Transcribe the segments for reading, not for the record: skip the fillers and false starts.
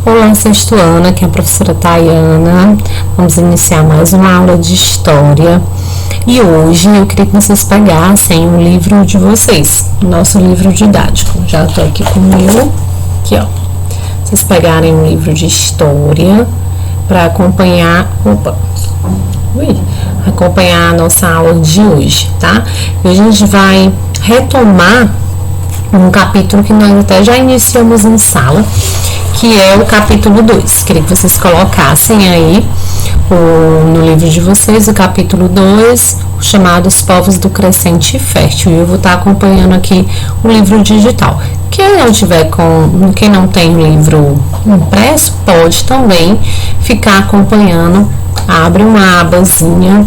Olá, sexto ano, aqui é a professora Tayana. Vamos iniciar mais uma aula de história. E hoje eu queria que vocês pegassem o livro de vocês, nosso livro didático. Já estou aqui com o meu, aqui ó. Vocês pegarem um livro de história para acompanhar, acompanhar a nossa aula de hoje, tá? E hoje a gente vai retomar um capítulo que nós até já iniciamos em sala, que é o capítulo 2. Queria que vocês colocassem aí no livro de vocês o capítulo 2, chamado Os Povos do Crescente Fértil. E eu vou estar acompanhando aqui o livro digital. Quem não tem o livro impresso, pode também ficar acompanhando. Abre uma abazinha,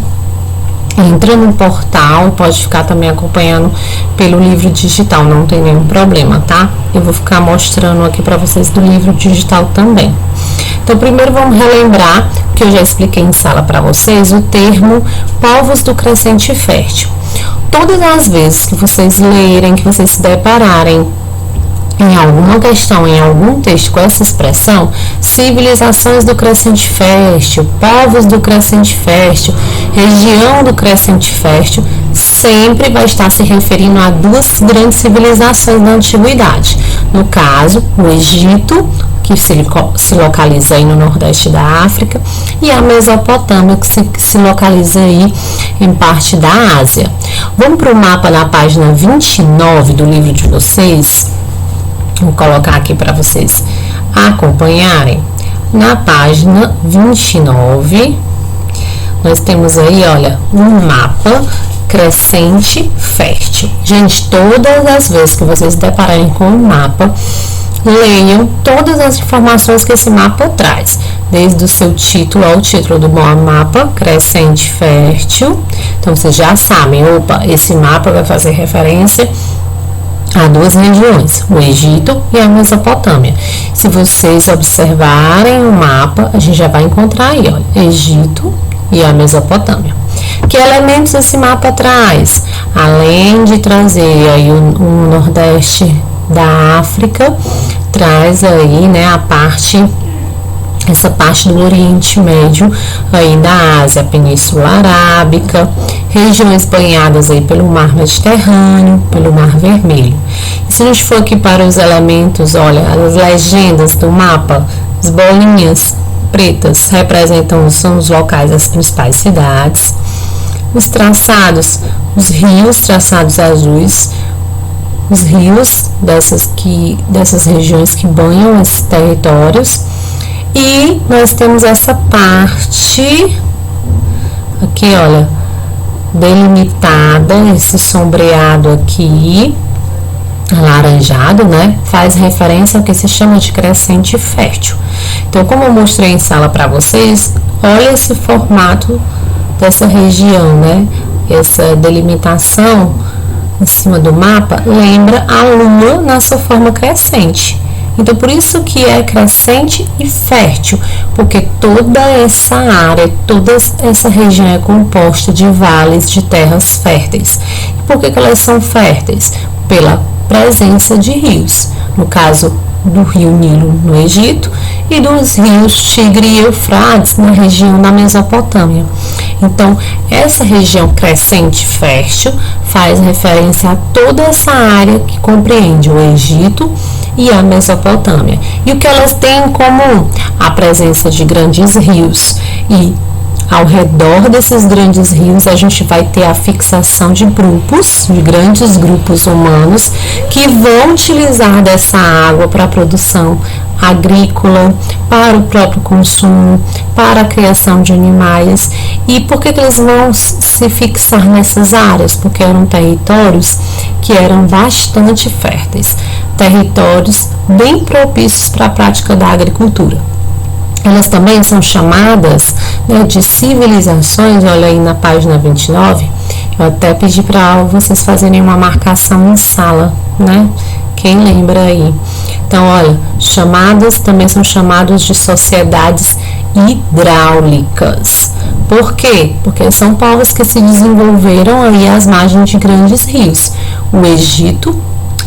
entra no portal, pode ficar também acompanhando pelo livro digital, não tem nenhum problema, tá? Eu vou ficar mostrando aqui para vocês do livro digital também. Então, primeiro vamos relembrar que eu já expliquei em sala para vocês o termo povos do crescente fértil. Todas as vezes que vocês lerem, que vocês se depararem em alguma questão, em algum texto com essa expressão, civilizações do crescente fértil, povos do crescente fértil, região do crescente fértil, sempre vai estar se referindo a duas grandes civilizações da antiguidade. No caso, o Egito, que se localiza aí no nordeste da África, e a Mesopotâmia, que se localiza aí em parte da Ásia. Vamos para o mapa na página 29 do livro de vocês. Vou colocar aqui para vocês acompanharem. Na página 29, nós temos aí, olha, um mapa crescente fértil. Gente, todas as vezes que vocês se depararem com o mapa, leiam todas as informações que esse mapa traz, desde o seu título ao título do mapa, crescente fértil. Então, vocês já sabem, esse mapa vai fazer referência a duas regiões, o Egito e a Mesopotâmia. Se vocês observarem o mapa, a gente já vai encontrar aí, olha, Egito e a Mesopotâmia. Que elementos esse mapa traz? Além de trazer aí o nordeste da África, traz aí, né, essa parte do Oriente Médio, aí da Ásia, Península Arábica, regiões banhadas aí pelo Mar Mediterrâneo, pelo Mar Vermelho. E se a gente for aqui para os elementos, olha, as legendas do mapa, as bolinhas pretas são os locais das principais cidades. Os traçados, os rios, traçados azuis, os rios dessas regiões que banham esses territórios. E nós temos essa parte aqui, olha, delimitada, esse sombreado aqui, alaranjado, né? Faz referência ao que se chama de crescente fértil. Então, como eu mostrei em sala para vocês, olha esse formato dessa região, né? Essa delimitação em cima do mapa lembra a lua na sua forma crescente. Então, por isso que é crescente e fértil, porque toda essa área, toda essa região é composta de vales de terras férteis. E por que elas são férteis? Pela presença de rios. No caso do rio Nilo no Egito e dos rios Tigre e Eufrates na região da Mesopotâmia. Então, essa região crescente fértil faz referência a toda essa área que compreende o Egito e a Mesopotâmia. E o que elas têm em comum? A presença de grandes rios. E ao redor desses grandes rios, a gente vai ter a fixação de grandes grupos humanos que vão utilizar dessa água para a produção agrícola, para o próprio consumo, para a criação de animais. E por que eles vão se fixar nessas áreas? Porque eram territórios que eram bastante férteis, territórios bem propícios para a prática da agricultura. Elas também são chamadas, né, de civilizações. Olha aí na página 29, eu até pedi para vocês fazerem uma marcação em sala, né? Quem lembra aí? Então, olha, também são chamados de sociedades hidráulicas. Por quê? Porque são povos que se desenvolveram aí às margens de grandes rios. O Egito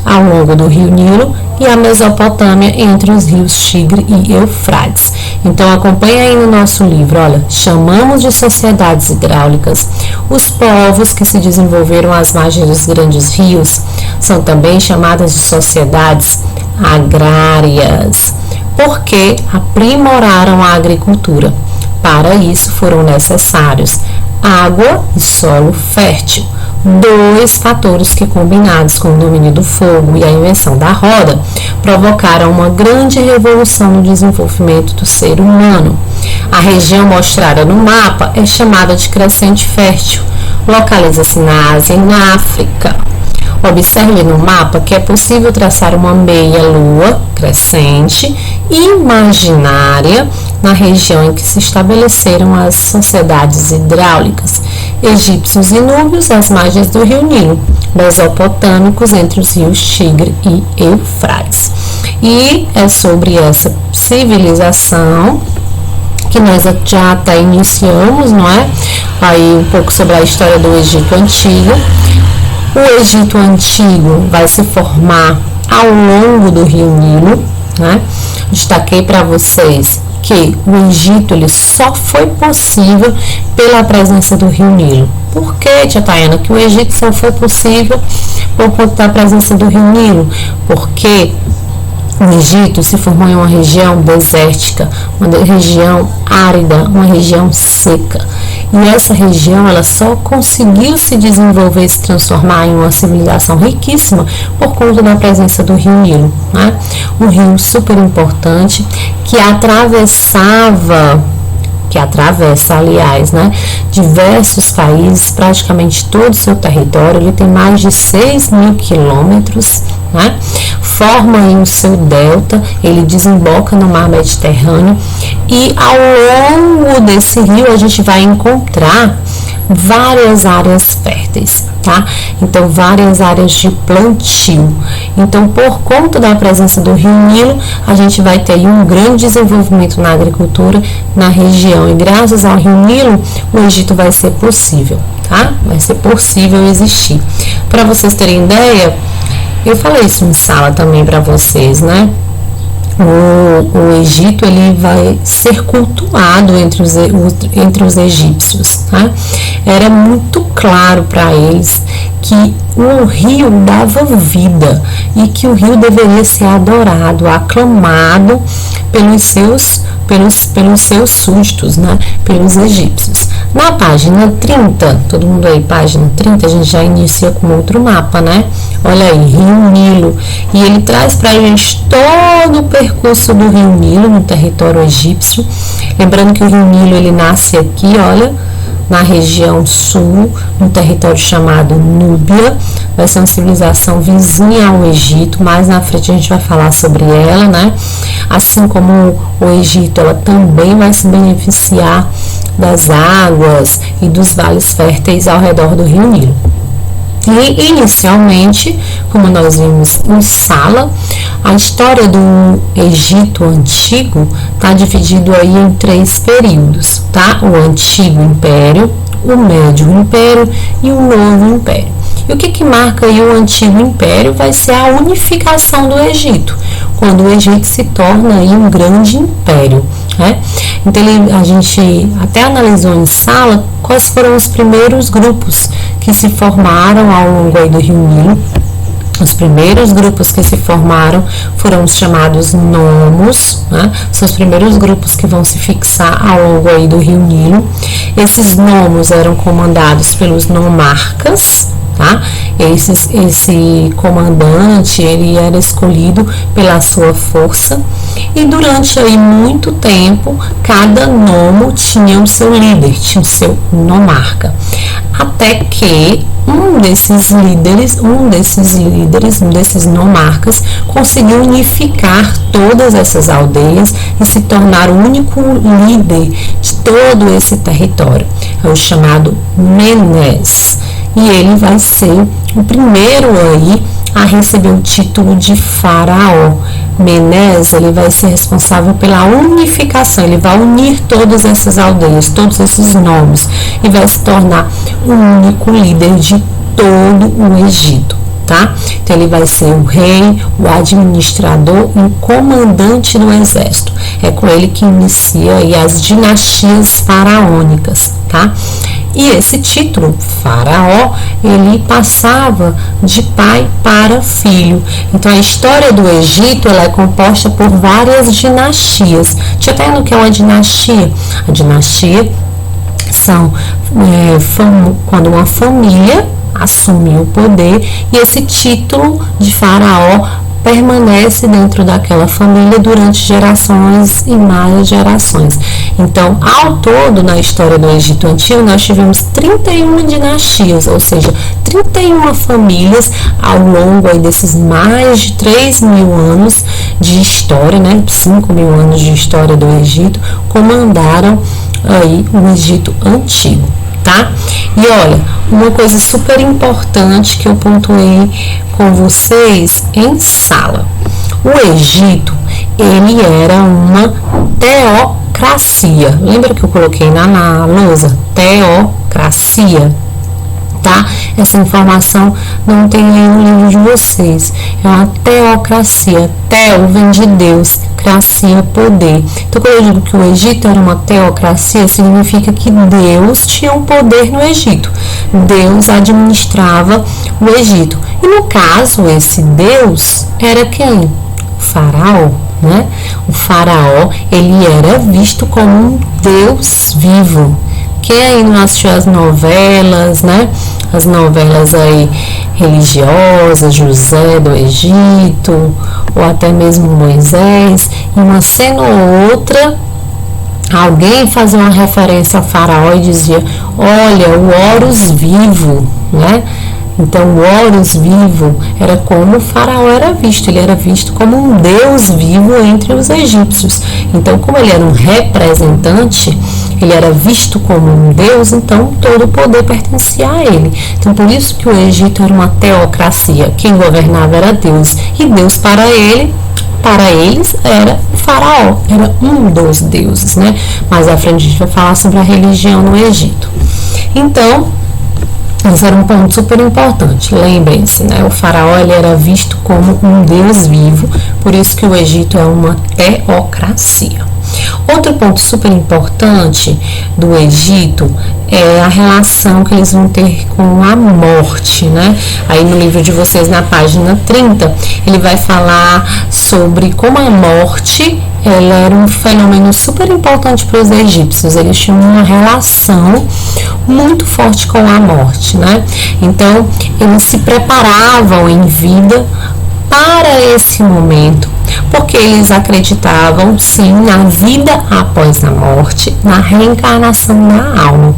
ao longo do rio Nilo, e a Mesopotâmia entre os rios Tigre e Eufrates. Então acompanhe aí no nosso livro, olha, chamamos de sociedades hidráulicas os povos que se desenvolveram às margens dos grandes rios, são também chamadas de sociedades agrárias, porque aprimoraram a agricultura. Para isso foram necessários água e solo fértil, dois fatores que, combinados com o domínio do fogo e a invenção da roda, provocaram uma grande revolução no desenvolvimento do ser humano. A região mostrada no mapa é chamada de crescente fértil, localiza-se na Ásia e na África. Observe no mapa que é possível traçar uma meia-lua crescente imaginária na região em que se estabeleceram as sociedades hidráulicas, egípcios e núbios às margens do rio Nilo, mesopotâmicos entre os rios Tigre e Eufrates. E é sobre essa civilização que nós já até iniciamos, não é? Aí um pouco sobre a história do Egito Antigo. O Egito Antigo vai se formar ao longo do rio Nilo, né? Destaquei para vocês que o Egito ele só foi possível pela presença do rio Nilo. Por que, tia Tayana, que o Egito só foi possível por conta da presença do rio Nilo? Porque o Egito se formou em uma região desértica, uma região árida, uma região seca. E essa região ela só conseguiu se desenvolver, se transformar em uma civilização riquíssima por conta da presença do rio Nilo, né? Um rio super importante que atravessa, aliás, né, diversos países, praticamente todo o seu território. Ele tem mais de 6.000 quilômetros, né? Forma aí o seu delta, ele desemboca no mar Mediterrâneo, e ao longo desse rio a gente vai encontrar várias áreas férteis, tá? Então, várias áreas de plantio. Então, por conta da presença do rio Nilo, a gente vai ter um grande desenvolvimento na agricultura na região, e graças ao rio Nilo, o Egito vai ser possível, tá? Vai ser possível existir. Para vocês terem ideia, eu falei isso em sala também para vocês, né? O Egito ele vai ser cultuado entre os egípcios, tá? Era muito claro para eles que o rio dava vida e que o rio deveria ser adorado, aclamado pelos seus súditos, né? Pelos egípcios. Na página 30, todo mundo aí, página 30, a gente já inicia com outro mapa, né? Olha aí, Rio Nilo. E ele traz pra gente todo o percurso do Rio Nilo no território egípcio. Lembrando que o Rio Nilo, ele nasce aqui, olha, na região sul, no território chamado Núbia. Vai ser uma civilização vizinha ao Egito. Mais na frente a gente vai falar sobre ela, né? Assim como o Egito, ela também vai se beneficiar das águas e dos vales férteis ao redor do rio Nilo. E inicialmente, como nós vimos em sala, a história do Egito Antigo está dividido aí em 3 períodos, tá? O Antigo Império, o Médio Império e o Novo Império. E o que marca aí o Antigo Império vai ser a unificação do Egito, quando o Egito se torna aí um grande império, né? Então a gente até analisou em sala quais foram os primeiros grupos que se formaram ao longo aí do rio Nilo. Os primeiros grupos que se formaram foram os chamados nomos, né? São os primeiros grupos que vão se fixar ao longo aí do rio Nilo. Esses nomos eram comandados pelos nomarcas, tá? Esse comandante, ele era escolhido pela sua força, e durante aí muito tempo, cada nomo tinha o seu líder, tinha o seu nomarca, até que um desses nomarcas conseguiu unificar todas essas aldeias e se tornar o único líder de todo esse território. É o chamado Menes. E ele vai ser o primeiro aí a receber o título de faraó. Menes, ele vai ser responsável pela unificação, ele vai unir todas essas aldeias, todos esses nomes, e vai se tornar o único líder de todo o Egito, tá? Então ele vai ser o rei, o administrador e o comandante do exército. É com ele que inicia aí as dinastias faraônicas, tá? E esse título, faraó, ele passava de pai para filho. Então a história do Egito, ela é composta por várias dinastias. Deixa eu até no que é uma dinastia. A dinastia são quando uma família assumiu o poder e esse título de faraó permanece dentro daquela família durante gerações e mais gerações. Então, ao todo, na história do Egito Antigo, nós tivemos 31 dinastias, ou seja, 31 famílias ao longo aí desses mais de 3.000 anos de história, né? 5.000 anos de história do Egito, comandaram aí o Egito Antigo, tá? E olha, uma coisa super importante que eu pontuei com vocês em sala. O Egito, ele era uma teocracia. Lembra que eu coloquei na lousa? Teocracia, tá? Essa informação não tem aí no livro de vocês. É uma teocracia. Teo vem de Deus, cracia, poder. Então, quando eu digo que o Egito era uma teocracia, significa que Deus tinha um poder no Egito. Deus administrava o Egito. E no caso, esse Deus era quem? O faraó, né? O faraó, ele era visto como um Deus vivo. Quem aí não assistiu as novelas, né? As novelas aí religiosas, José do Egito, ou até mesmo Moisés, em uma cena ou outra, alguém fazia uma referência ao faraó e dizia, olha, o Horus vivo, né? Então, o Horus vivo era como o faraó era visto, ele era visto como um deus vivo entre os egípcios. Então, como ele era um representante, ele era visto como um deus, então todo o poder pertencia a ele. Então, por isso que o Egito era uma teocracia, quem governava era Deus, e Deus para eles era o faraó, era um dos deuses, né? Mais à frente a gente vai falar sobre a religião no Egito. Então, esse era um ponto super importante. Lembrem-se, né? O faraó ele era visto como um deus vivo, por isso que o Egito é uma teocracia. Outro ponto super importante do Egito é a relação que eles vão ter com a morte, né? Aí no livro de vocês, na página 30, ele vai falar sobre como a morte ela era um fenômeno super importante para os egípcios. Eles tinham uma relação muito forte com a morte, né? Então, eles se preparavam em vida para esse momento, porque eles acreditavam sim na vida após a morte, na reencarnação da alma.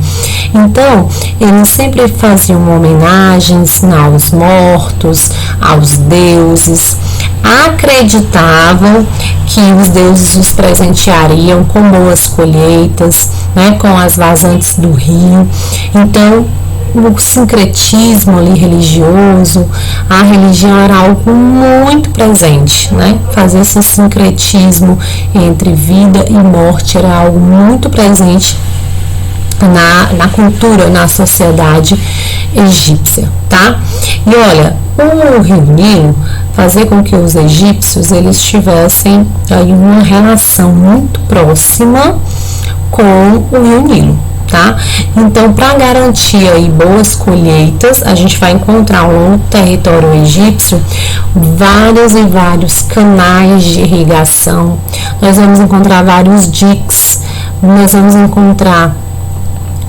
Então, eles sempre faziam homenagens aos mortos, aos deuses, acreditavam que os deuses os presenteariam com boas colheitas, né, com as vazantes do rio. Então, o sincretismo ali religioso, a religião era algo muito presente, né? Fazer esse sincretismo entre vida e morte era algo muito presente na cultura, na sociedade egípcia, tá? E olha, o Rio Nilo fazia com que os egípcios eles tivessem aí uma relação muito próxima com o Rio Nilo. Tá? Então, para garantir aí boas colheitas, a gente vai encontrar ao longo do território egípcio vários e vários canais de irrigação. Nós vamos encontrar vários diques, nós vamos encontrar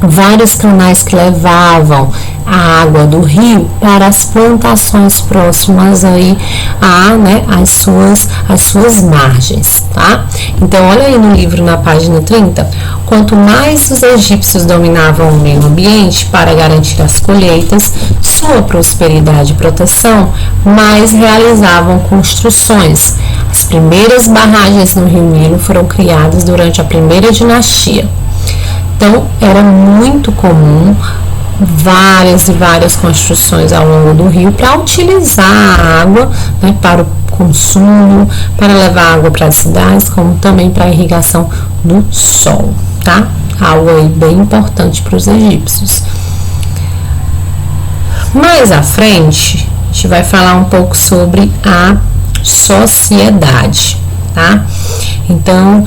vários canais que levavam a água do rio para as plantações próximas aí às suas margens, tá? Então, olha aí no livro na página 30, quanto mais os egípcios dominavam o meio ambiente para garantir as colheitas, sua prosperidade e proteção, mais realizavam construções. As primeiras barragens no Rio Nilo foram criadas durante a primeira dinastia. Então, era muito comum várias e várias construções ao longo do rio para utilizar a água, né, para o consumo, para levar água para as cidades, como também para a irrigação do solo, tá? Algo aí bem importante para os egípcios. Mais à frente, gente vai falar um pouco sobre a sociedade, tá? Então,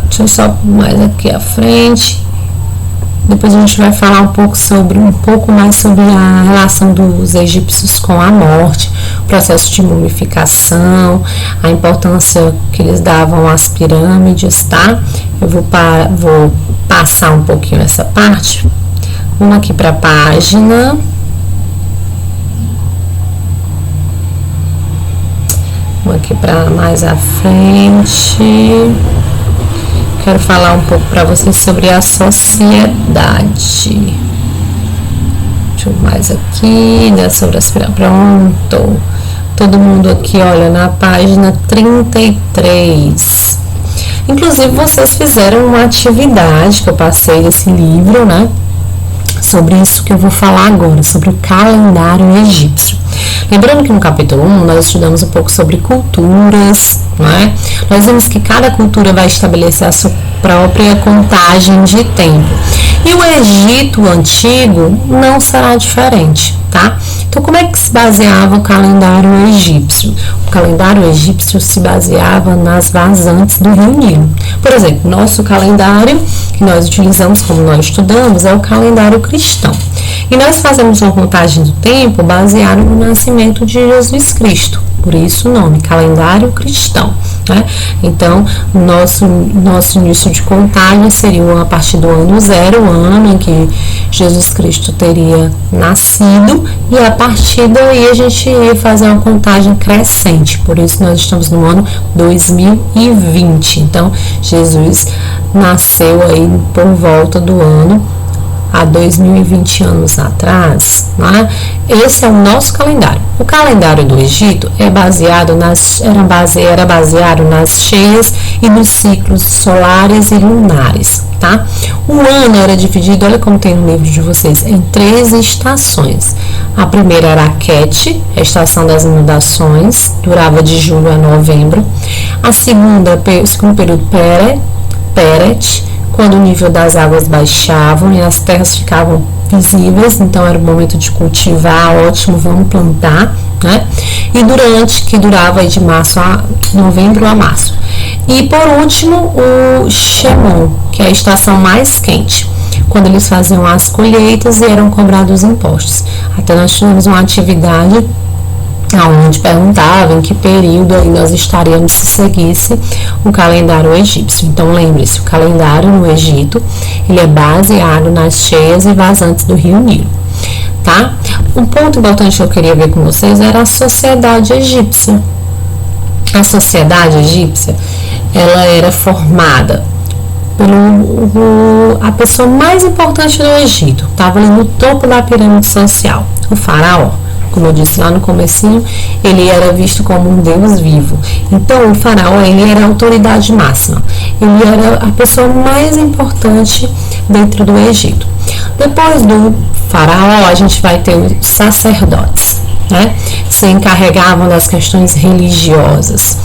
deixa eu só mais aqui à frente. Depois a gente vai falar um pouco mais sobre a relação dos egípcios com a morte, o processo de mumificação, a importância que eles davam às pirâmides, tá? Eu vou passar um pouquinho essa parte. Vamos aqui para a página. Vamos aqui para mais à frente. Quero falar um pouco para vocês sobre a sociedade. Deixa eu mais aqui, né, sobre as pirâmides. Pronto. Todo mundo aqui, olha, na página 33. Inclusive, vocês fizeram uma atividade que eu passei nesse livro, né? Sobre isso que eu vou falar agora, sobre o calendário egípcio. Lembrando que no capítulo 1 nós estudamos um pouco sobre culturas, né? Nós vimos que cada cultura vai estabelecer a sua própria contagem de tempo. E o Egito antigo não será diferente, tá? Então, como é que se baseava o calendário egípcio? O calendário egípcio se baseava nas vazantes do Rio Nilo. Por exemplo, nosso calendário que nós utilizamos, como nós estudamos, é o calendário cristão. E nós fazemos uma contagem do tempo baseado no nascimento de Jesus Cristo. Por isso o nome, calendário cristão, né? Então, nosso início de contagem seria a partir do ano 0, o ano em que Jesus Cristo teria nascido, e a partir daí a gente ia fazer uma contagem crescente. Por isso nós estamos no ano 2020. Então, Jesus nasceu aí por volta do ano há 2020 anos atrás, né? Esse é o nosso calendário. O calendário do Egito era baseado nas cheias e nos ciclos solares e lunares, tá? O ano era dividido, olha como tem no livro de vocês, em 3 estações. A primeira era a Ket, a estação das inundações, durava de julho a novembro. A segunda, o segundo período, Peret, quando o nível das águas baixavam e as terras ficavam visíveis, então era o momento de cultivar, ótimo, vamos plantar, né? E que durava de novembro a março. E por último, o Shemon, que é a estação mais quente, quando eles faziam as colheitas e eram cobrados impostos. Até nós tivemos uma atividade onde perguntava em que período aí nós estaríamos se seguisse o calendário egípcio. Então lembre-se, o calendário no Egito, ele é baseado nas cheias e vazantes do rio Nilo, tá? Um ponto importante que eu queria ver com vocês era a sociedade egípcia. A sociedade egípcia, ela era formada a pessoa mais importante do Egito, estava ali no topo da pirâmide social, o faraó. Como eu disse lá no comecinho, ele era visto como um deus vivo. Então, o faraó, ele era a autoridade máxima. Ele era a pessoa mais importante dentro do Egito. Depois do faraó, a gente vai ter os sacerdotes, né? Se encarregavam das questões religiosas,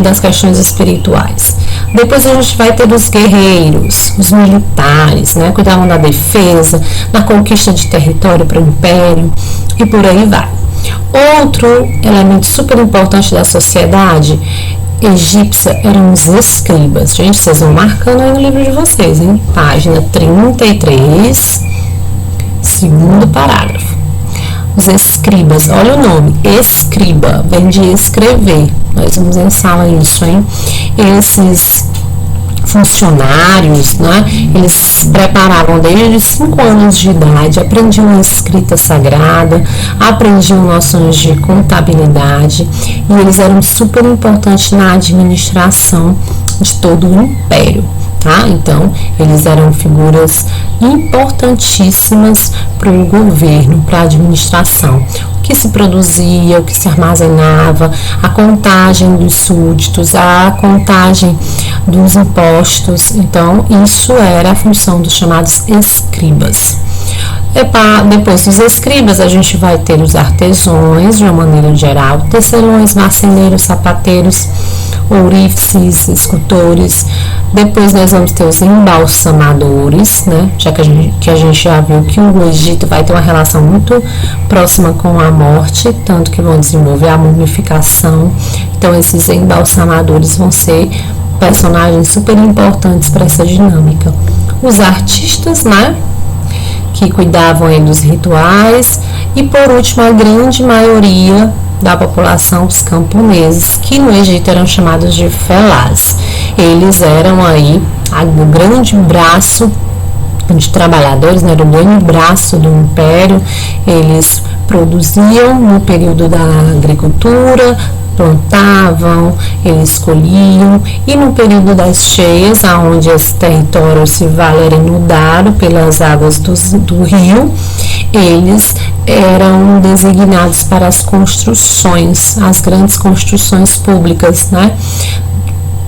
das questões espirituais. Depois a gente vai ter os guerreiros, os militares, né? Cuidavam da defesa, da conquista de território para o império e por aí vai. Outro elemento super importante da sociedade egípcia eram os escribas. Gente, vocês vão marcando aí no livro de vocês, hein? Página 33, segundo parágrafo. Os escribas, olha o nome, escriba, vem de escrever. Nós vamos ensaiar isso, hein? Esses funcionários, né? Eles se preparavam desde os 5 anos de idade, aprendiam a escrita sagrada, aprendiam noções de contabilidade e eles eram super importantes na administração de todo o império. Tá? Então, eles eram figuras importantíssimas para o governo, para a administração. O que se produzia, o que se armazenava, a contagem dos súditos, a contagem dos impostos. Então, isso era a função dos chamados escribas. Depois dos escribas, a gente vai ter os artesãos, de uma maneira geral, tecelões, marceneiros, sapateiros, ourífices, escultores. Depois nós vamos ter os embalsamadores, né? Já que a gente já viu que o Egito vai ter uma relação muito próxima com a morte, tanto que vão desenvolver a mumificação. Então esses embalsamadores vão ser personagens super importantes para essa dinâmica. Os artistas, né? Que cuidavam aí dos rituais. E por último, a grande maioria da população, os camponeses, que no Egito eram chamados de felás. Eles eram aí o grande braço de trabalhadores, né, era o grande braço do império. Eles produziam no período da agricultura, plantavam, eles colhiam, e no período das cheias, onde esse território se vale era inundado pelas águas do rio, eles eram designados para as construções, as grandes construções públicas, né?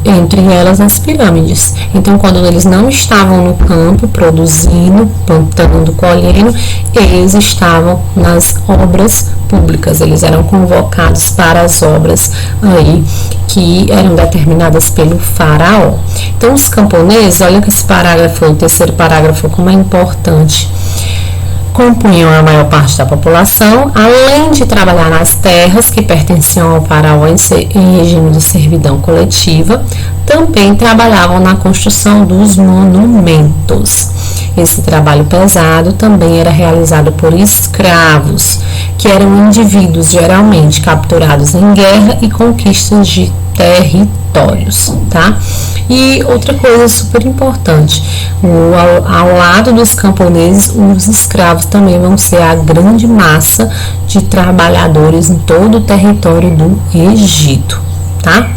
Entre elas as pirâmides. Então, quando eles não estavam no campo produzindo, plantando, colhendo, eles estavam nas obras públicas. Eles eram convocados para as obras aí que eram determinadas pelo faraó. Então, os camponeses, olha que esse parágrafo, o terceiro parágrafo, como é importante. Compunham a maior parte da população, além de trabalhar nas terras que pertenciam ao faraó em regime de servidão coletiva, também trabalhavam na construção dos monumentos. Esse trabalho pesado também era realizado por escravos, que eram indivíduos geralmente capturados em guerra e conquistas de territórios, tá? E outra coisa super importante, ao lado dos camponeses, os escravos também vão ser a grande massa de trabalhadores em todo o território do Egito, tá?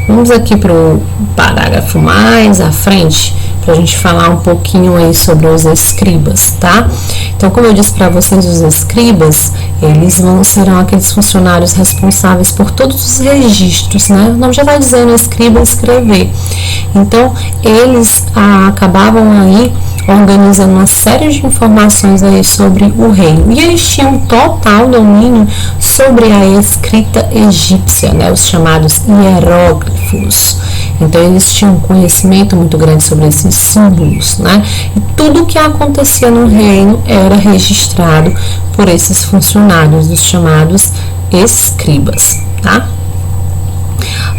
Vamos aqui para o parágrafo mais à frente, para a gente falar um pouquinho aí sobre os escribas, tá? Então, como eu disse para vocês, os escribas, eles serão aqueles funcionários responsáveis por todos os registros, né? O nome já vai dizendo, escriba, escrever. Então, eles acabavam aí organizando uma série de informações aí sobre o reino. E eles tinham total domínio sobre a escrita egípcia, né? Os chamados hieróglifos. Então, eles tinham um conhecimento muito grande sobre esses símbolos, né? E tudo o que acontecia no reino era registrado por esses funcionários, os chamados escribas, tá?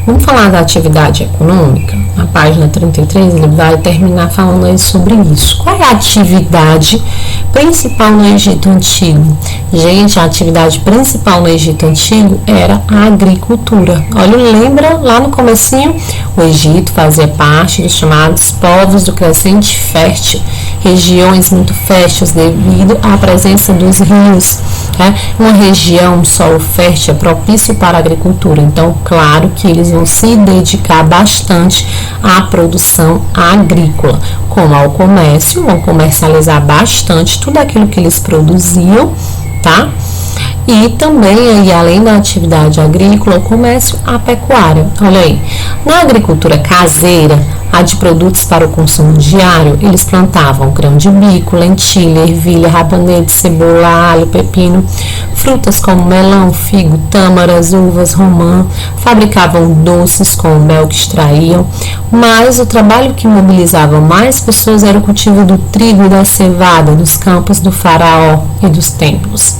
Vamos falar da atividade econômica? Na página 33, ele vai terminar falando aí sobre isso. Qual é a atividade principal no Egito Antigo? Gente, a atividade principal no Egito Antigo era a agricultura. Olha, lembra lá no comecinho? O Egito fazia parte dos chamados povos do crescente fértil, regiões muito férteis devido à presença dos rios. Uma região, um solo fértil é propício para a agricultura, então claro que eles vão se dedicar bastante à produção agrícola, como ao comércio, vão comercializar bastante tudo aquilo que eles produziam, tá? E também, aí, além da atividade agrícola, o comércio, a pecuária. Olha aí, na agricultura caseira, a de produtos para o consumo diário, eles plantavam grão de bico, lentilha, ervilha, rabanete, cebola, alho, pepino, frutas como melão, figo, tâmaras, uvas, romã, fabricavam doces com o mel que extraíam, mas o trabalho que mobilizava mais pessoas era o cultivo do trigo e da cevada nos campos do faraó e dos templos.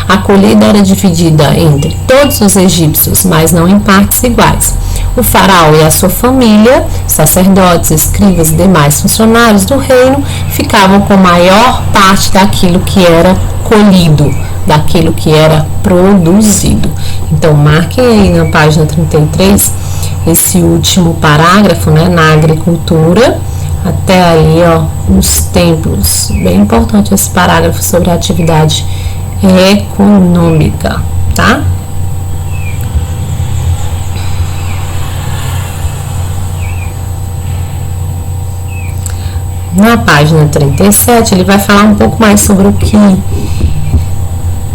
A colheita era dividida entre todos os egípcios, mas não em partes iguais. O faraó e a sua família, sacerdotes, escribas e demais funcionários do reino ficavam com a maior parte daquilo que era colhido, daquilo que era produzido. Então, marquem aí na página 33 esse último parágrafo, né, na agricultura, até aí, ó, os templos. Bem importante esse parágrafo sobre a atividade econômica, tá? Na página 37, ele vai falar um pouco mais sobre o que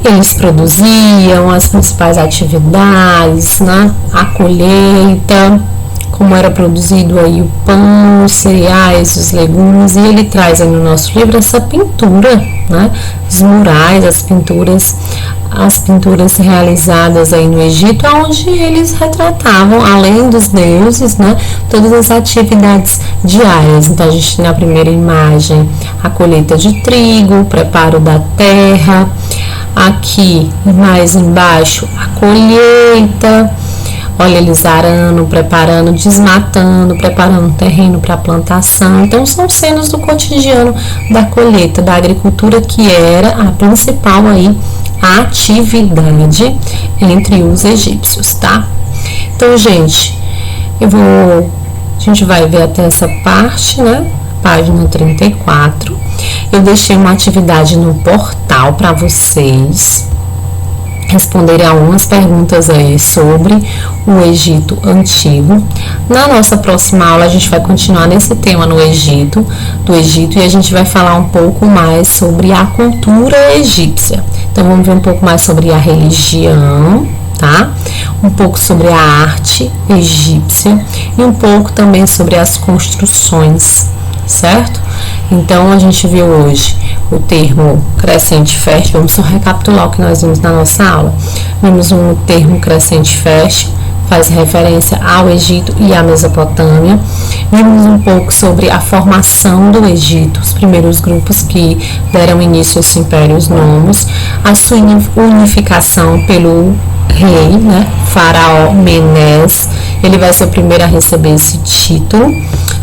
eles produziam, as principais atividades, né? A colheita, como era produzido aí o pão, os cereais, os legumes, e ele traz aí no nosso livro essa pintura, né, os murais, as pinturas realizadas aí no Egito, onde eles retratavam, além dos deuses, né, todas as atividades diárias. Então a gente tem na primeira imagem a colheita de trigo, o preparo da terra, aqui mais embaixo a colheita. Olha, eles arando, preparando, desmatando, preparando o terreno para a plantação. Então, são cenas do cotidiano da colheita, da agricultura, que era a principal aí atividade entre os egípcios, tá? Então, gente, a gente vai ver até essa parte, né? Página 34. Eu deixei uma atividade no portal para vocês responderem algumas perguntas aí sobre o Egito Antigo. Na nossa próxima aula a gente vai continuar nesse tema do Egito, e a gente vai falar um pouco mais sobre a cultura egípcia. Então vamos ver um pouco mais sobre a religião, tá? Um pouco sobre a arte egípcia e um pouco também sobre as construções, certo? Então a gente viu hoje o termo crescente fértil. Vamos só recapitular o que nós vimos na nossa aula. Vimos o termo crescente fértil, faz referência ao Egito e à Mesopotâmia. Vimos um pouco sobre a formação do Egito, os primeiros grupos que deram início a esse império, os nomos, a sua unificação pelo rei, né, Faraó Menés. Ele vai ser o primeiro a receber esse título.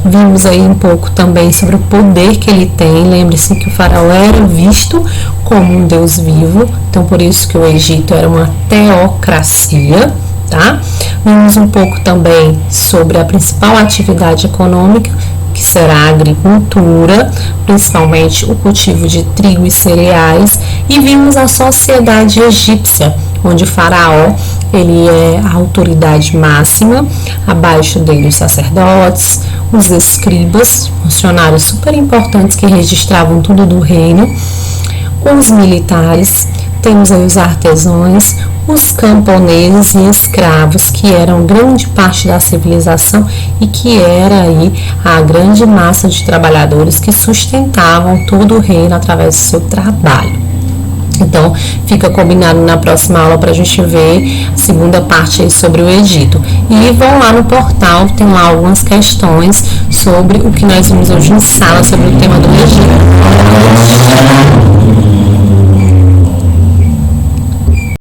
Vimos aí um pouco também sobre o poder que ele tem. Lembre-se que o faraó era visto como um deus vivo, então por isso que o Egito era uma teocracia, tá? Vimos um pouco também sobre a principal atividade econômica, que será a agricultura, principalmente o cultivo de trigo e cereais, e vimos a sociedade egípcia, onde o faraó ele é a autoridade máxima, abaixo dele os sacerdotes, os escribas, funcionários super importantes que registravam tudo do reino, os militares, temos aí os artesãos, os camponeses e escravos, que eram grande parte da civilização e que era aí a grande massa de trabalhadores que sustentavam todo o reino através do seu trabalho. Então, fica combinado na próxima aula para a gente ver a segunda parte aí sobre o Egito. E vão lá no portal, tem lá algumas questões sobre o que nós vimos hoje em sala sobre o tema do Egito.